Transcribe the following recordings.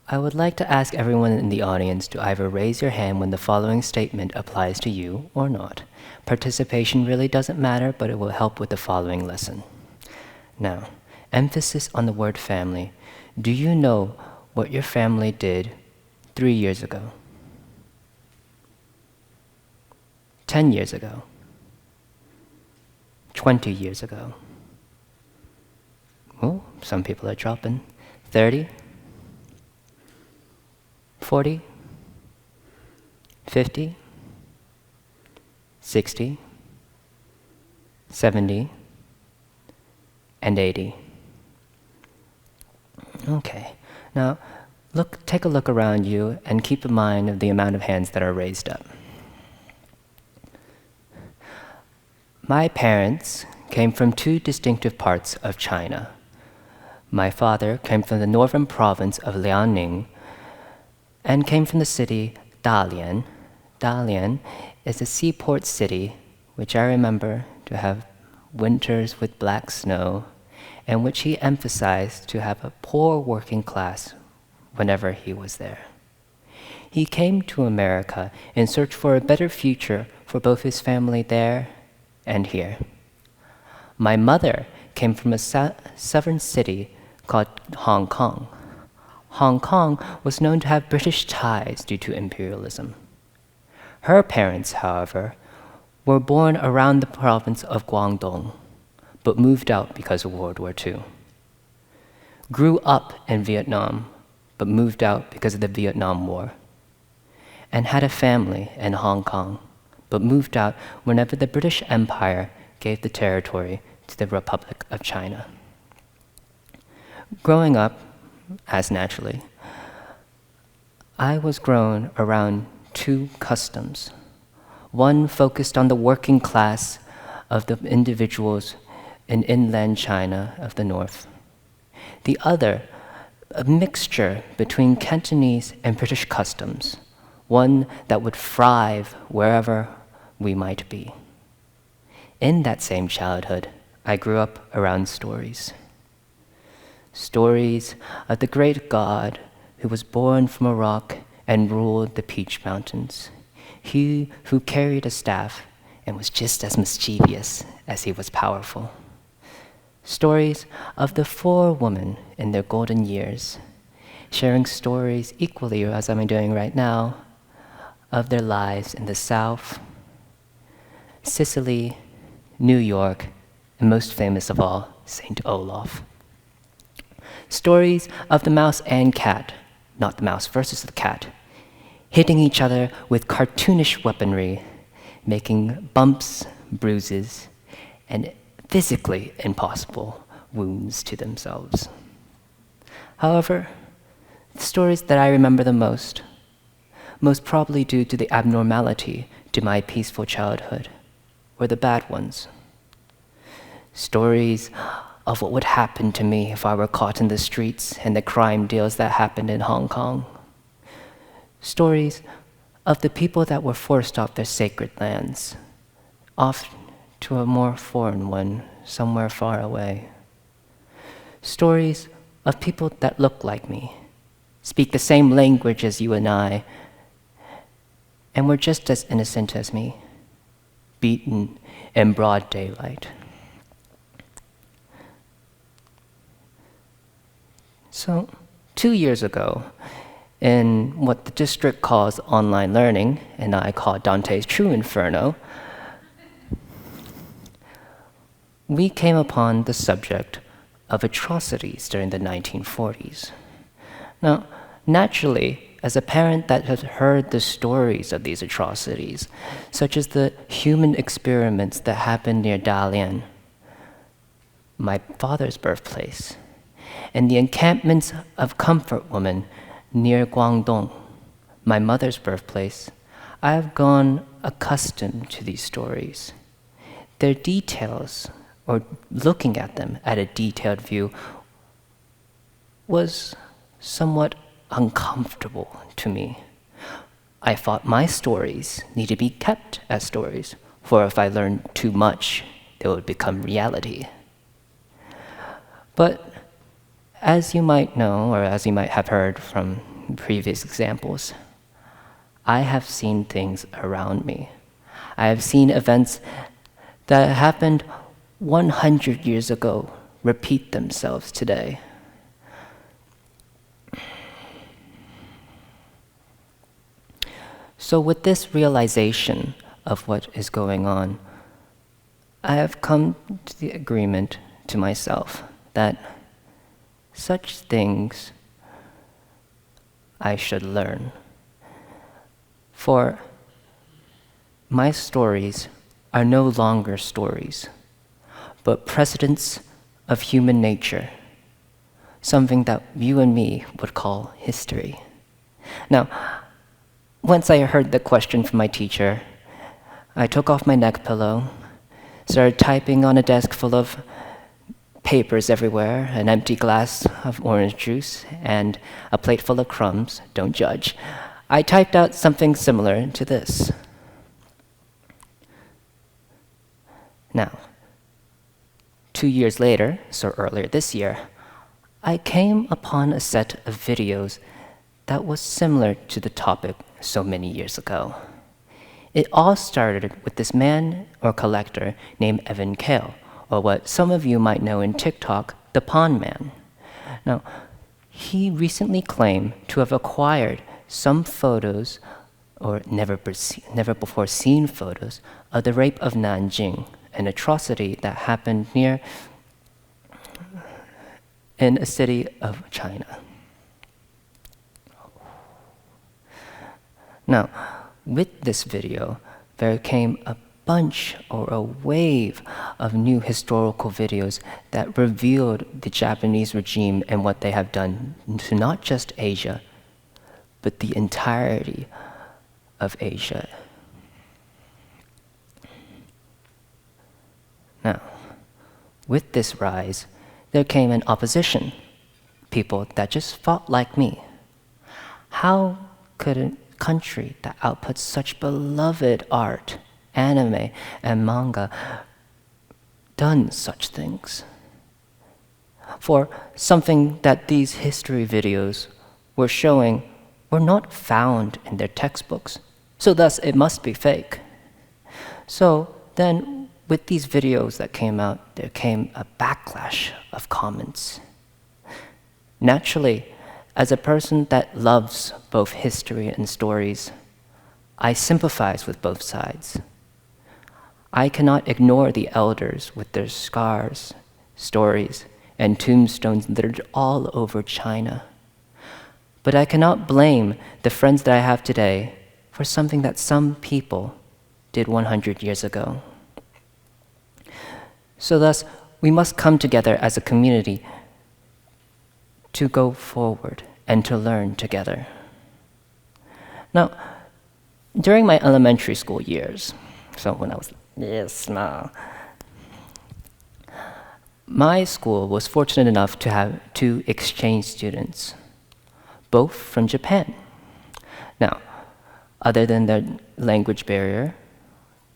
I would like to ask everyone in the audience to either raise your hand when the following statement applies to you or not. Participation really doesn't matter, but it will help with the following lesson. Now, emphasis on the word family. Do you know what your family did 3 years ago? 10 years ago? 20 years ago? Oh, some people are dropping. 30? 40? 50? 60? 70? And 80? Okay. Now, take a look around you and keep in mind of the amount of hands that are raised up. My parents came from two distinctive parts of China. My father came from the northern province of Liaoning and came from the city Dalian. Dalian is a seaport city which I remember to have winters with black snow, and which he emphasized to have a poor working class whenever he was there. He came to America in search for a better future for both his family there and here. My mother came from a southern city called Hong Kong. Hong Kong was known to have British ties due to imperialism. Her parents, however, were born around the province of Guangdong, but moved out because of World War II. Grew up in Vietnam, but moved out because of the Vietnam War. And had a family in Hong Kong, but moved out whenever the British Empire gave the territory to the Republic of China. Growing up, as naturally, I was grown around two customs. One focused on the working class of the individuals in inland China of the north. The other, a mixture between Cantonese and British customs, one that would thrive wherever we might be. In that same childhood, I grew up around stories. Stories of the great God who was born from a rock and ruled the Peach Mountains. He who carried a staff and was just as mischievous as he was powerful. Stories of the 4 women in their golden years, sharing stories equally, as I'm doing right now, of their lives in the South, Sicily, New York, and most famous of all, St. Olaf. Stories of the mouse and cat, not the mouse versus the cat, hitting each other with cartoonish weaponry, making bumps, bruises, and physically impossible wounds to themselves. However, the stories that I remember the most probably due to the abnormality to my peaceful childhood, were the bad ones. Stories of what would happen to me if I were caught in the streets and the crime deals that happened in Hong Kong. Stories of the people that were forced off their sacred lands, off to a more foreign one, somewhere far away. Stories of people that look like me, speak the same language as you and I, and were just as innocent as me, beaten in broad daylight. So, 2 years ago, in what the district calls online learning, and I call Dante's True Inferno, we came upon the subject of atrocities during the 1940s. Now, naturally, as a parent that has heard the stories of these atrocities, such as the human experiments that happened near Dalian, my father's birthplace, and the encampments of comfort women near Guangdong, my mother's birthplace, I have gone accustomed to these stories. Their details, or looking at them at a detailed view, was somewhat uncomfortable to me. I thought my stories need to be kept as stories, for if I learned too much, they would become reality. But as you might know, or as you might have heard from previous examples. I have seen things around me. I have seen events that happened 100 years ago repeat themselves today. So with this realization of what is going on, I have come to the agreement to myself that such things I should learn. For my stories are no longer stories, but precedents of human nature, something that you and me would call history. Now, once I heard the question from my teacher, I took off my neck pillow, started typing on a desk full of papers everywhere, an empty glass of orange juice, and a plate full of crumbs. Don't judge. I typed out something similar to this. Now, 2 years later, so earlier this year, I came upon a set of videos that was similar to the topic so many years ago. It all started with this man or collector named Evan Kale, or what some of you might know in TikTok, the Pond Man. Now, he recently claimed to have acquired some photos, or never before seen photos, of the rape of Nanjing, an atrocity that happened in a city of China. Now, with this video, there came a bunch or a wave of new historical videos that revealed the Japanese regime and what they have done to not just Asia, but the entirety of Asia. Now, with this rise, there came an opposition, people that just thought like me. How could a country that outputs such beloved art, anime, and manga done such things? For something that these history videos were showing were not found in their textbooks, so thus it must be fake. So then, with these videos that came out, there came a backlash of comments. Naturally, as a person that loves both history and stories, I sympathize with both sides. I cannot ignore the elders with their scars, stories, and tombstones littered all over China. But I cannot blame the friends that I have today for something that some people did 100 years ago. So thus, we must come together as a community to go forward and to learn together. Now, during my elementary school years, so when I was small, my school was fortunate enough to have 2 exchange students, both from Japan. Now, other than the language barrier,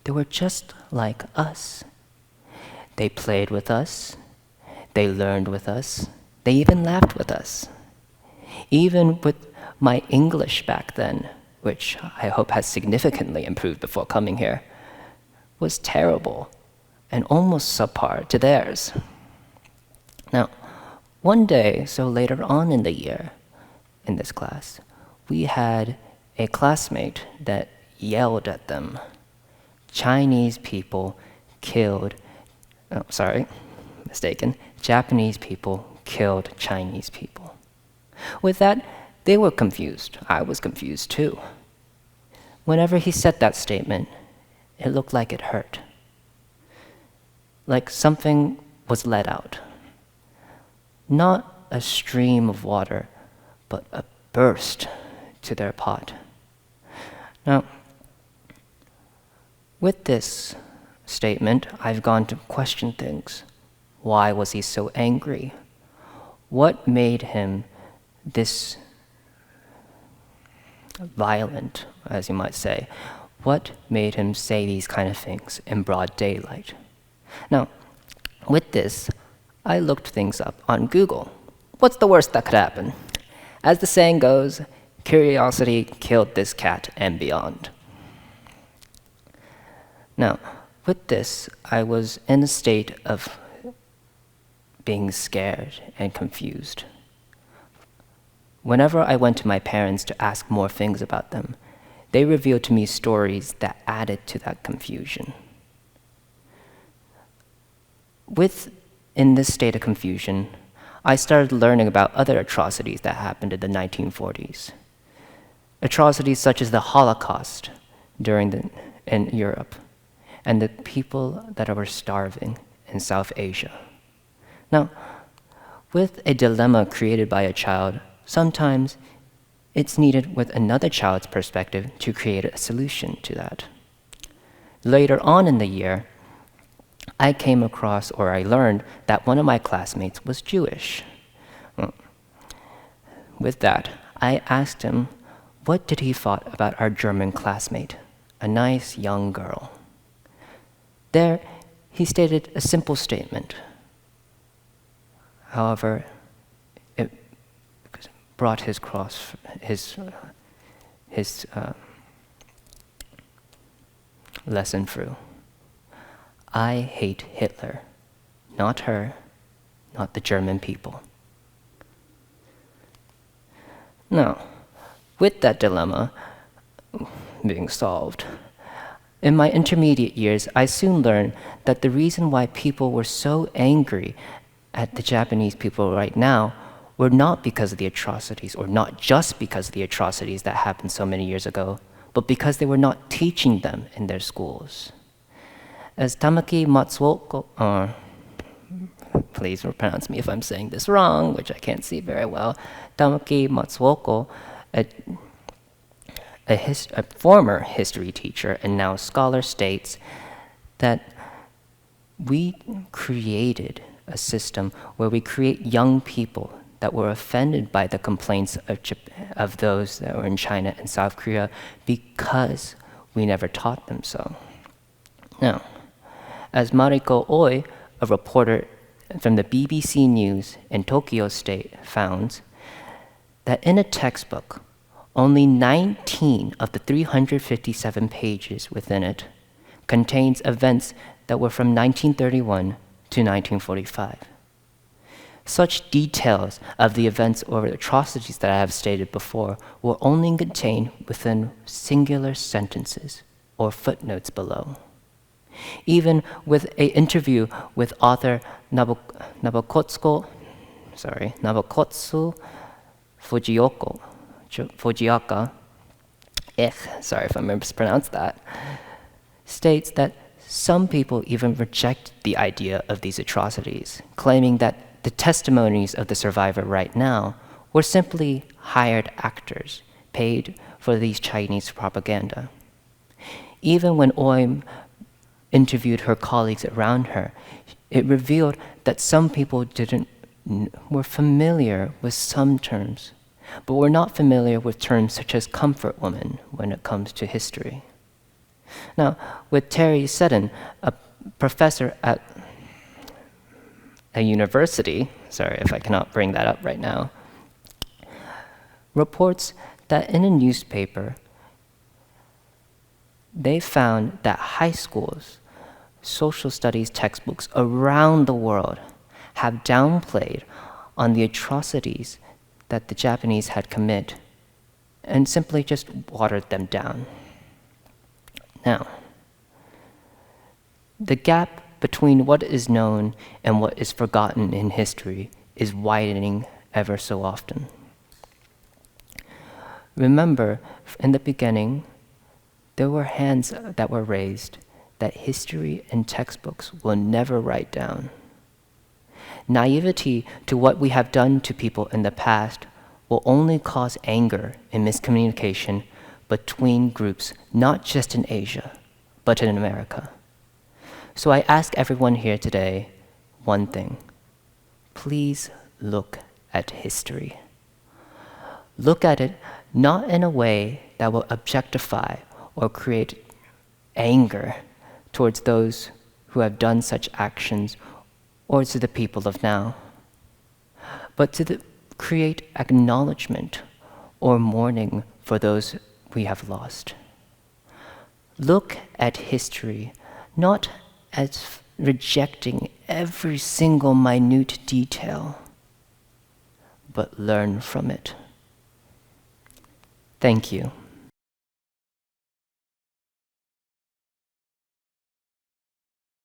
they were just like us. They played with us, they learned with us, they even laughed with us. Even with my English back then, which I hope has significantly improved before coming here, was terrible and almost subpar to theirs. Now, one day, so later on in the year, in this class, we had a classmate that yelled at them, Chinese people killed, Japanese people killed Chinese people. With that, they were confused. I was confused too. Whenever he said that statement, it looked like it hurt. Like something was let out. Not a stream of water, but a burst to their pot. Now, with this statement, I've gone to question things. Why was he so angry? What made him this violent, as you might say? What made him say these kind of things in broad daylight? Now, with this, I looked things up on Google. What's the worst that could happen? As the saying goes, Curiosity killed this cat and beyond. Now, with this, I was in a state of being scared and confused. Whenever I went to my parents to ask more things about them, they revealed to me stories that added to that confusion. In this state of confusion, I started learning about other atrocities that happened in the 1940s. Atrocities such as the Holocaust in Europe, and the people that were starving in South Asia. Now, with a dilemma created by a child, sometimes it's needed with another child's perspective to create a solution to that. Later on in the year, I came across, or I learned, that one of my classmates was Jewish. With that, I asked him, what did he thought about our German classmate, a nice young girl? There, he stated a simple statement. However, it brought his lesson through. I hate Hitler, not her, not the German people. Now, with that dilemma being solved, in my intermediate years, I soon learned that the reason why people were so angry at the Japanese people right now were not because of the atrocities, or not just because of the atrocities that happened so many years ago, but because they were not teaching them in their schools. As Tamaki Matsuoko, please pronounce me if I'm saying this wrong, which I can't see very well, Tamaki Matsuoko, a former history teacher and now scholar, states that we created a system where we create young people that were offended by the complaints of those that were in China and South Korea because we never taught them so. Now, as Mariko Oi, a reporter from the BBC News in Tokyo State, found that in a textbook, only 19 of the 357 pages within it contains events that were from 1931 to 1945. Such details of the events or atrocities that I have stated before were only contained within singular sentences or footnotes below. Even with an interview with author Nabokotsu Fujioka, sorry if I mispronounced that, states that some people even reject the idea of these atrocities, claiming that the testimonies of the survivor right now were simply hired actors paid for these Chinese propaganda. Even when Oim interviewed her colleagues around her, it revealed that some people were familiar with some terms, but were not familiar with terms such as comfort woman when it comes to history. Now, with Terry Seddon, a professor at a university, sorry if I cannot bring that up right now, reports that in a newspaper, they found that high schools, social studies textbooks around the world have downplayed on the atrocities that the Japanese had committed and simply just watered them down. Now, the gap between what is known and what is forgotten in history is widening ever so often. Remember, in the beginning, there were hands that were raised that history and textbooks will never write down. Naivety to what we have done to people in the past will only cause anger and miscommunication between groups, not just in Asia, but in America. So I ask everyone here today one thing. Please look at history. Look at it not in a way that will objectify or create anger towards those who have done such actions or to the people of now, but to create acknowledgement or mourning for those we have lost. Look at history not as rejecting every single minute detail, but learn from it. Thank you.